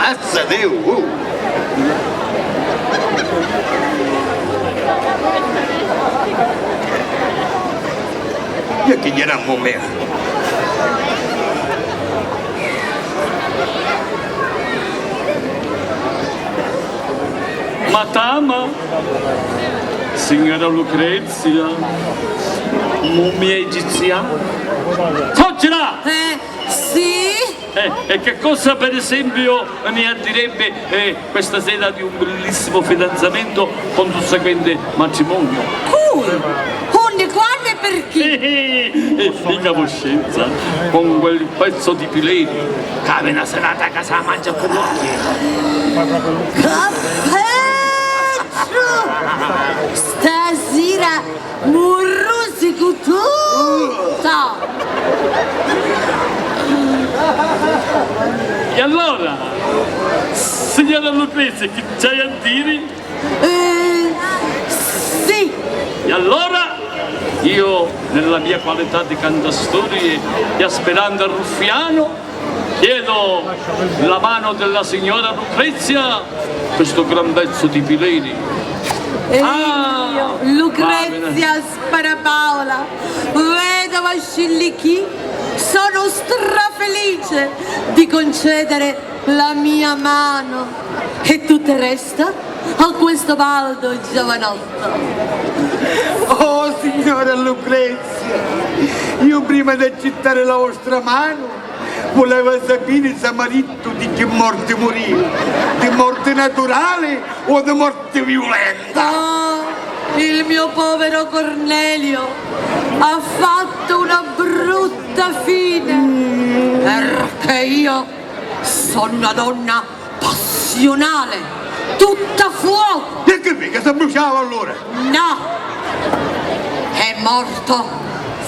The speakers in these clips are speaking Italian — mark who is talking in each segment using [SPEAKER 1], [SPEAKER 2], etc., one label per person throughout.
[SPEAKER 1] Mazza Dio! Io che gli era un momento.
[SPEAKER 2] Matama, signora Lucrezia, mummia egiziana. Socera!
[SPEAKER 3] Sì?
[SPEAKER 2] E che cosa per esempio ne addirebbe questa sera di un bellissimo fidanzamento con susseguente matrimonio?
[SPEAKER 3] Quando e perché?
[SPEAKER 2] Dica voscenza, con quel pezzo di pileri, che aveva una serata a casa mangia per l'occhio.
[SPEAKER 3] Stasera morrosi tutta!
[SPEAKER 2] E allora, signora Lucrezia, che c'hai a dire?
[SPEAKER 3] Sì!
[SPEAKER 2] E allora, io, nella mia qualità di cantastorie e aspirante ruffiano, chiedo la mano della signora Lucrezia, questo gran pezzo di pileri.
[SPEAKER 3] E io, Lucrezia Sparapaola, vedova Scillichi, sono strafelice di concedere la mia mano. E tutto resta a questo baldo giovanotto.
[SPEAKER 1] Oh, signora Lucrezia, io prima di accettare la vostra mano volevo sapere se marito di che morte morì, di morte naturale o di morte violenta.
[SPEAKER 3] Oh, il mio povero Cornelio ha fatto una brutta fine, perché io sono una donna passionale, tutta fuoco.
[SPEAKER 1] E che mica si bruciava allora?
[SPEAKER 3] No, è morto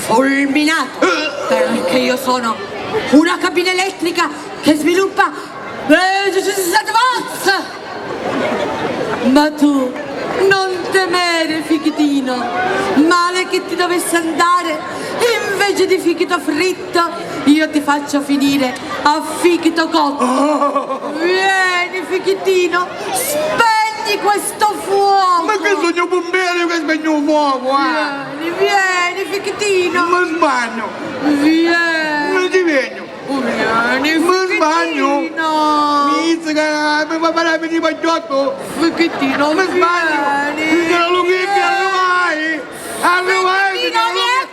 [SPEAKER 3] fulminato, perché io sono una cabina elettrica che sviluppa 17 watt. Ma tu non temere, fichitino, male che ti dovesse andare, invece di fichito fritto io ti faccio finire a fichito cotto. Vieni, fichitino, spegni questo fuoco.
[SPEAKER 1] Ma che sogno bombiere che spegno un fuoco,
[SPEAKER 3] Vieni, fichitino.
[SPEAKER 1] Ma sbaglio.
[SPEAKER 3] Vieni.
[SPEAKER 1] Non ti vedo.
[SPEAKER 3] Vieni,
[SPEAKER 1] Ma sbaglio.
[SPEAKER 3] fichitino.
[SPEAKER 1] Mi fa fare venire pagliotto.
[SPEAKER 3] Fichitino,
[SPEAKER 1] Ma sbaglio.
[SPEAKER 3] vieni.
[SPEAKER 1] Signora Lucrezia, arrivai.
[SPEAKER 3] Fichitino, vieni.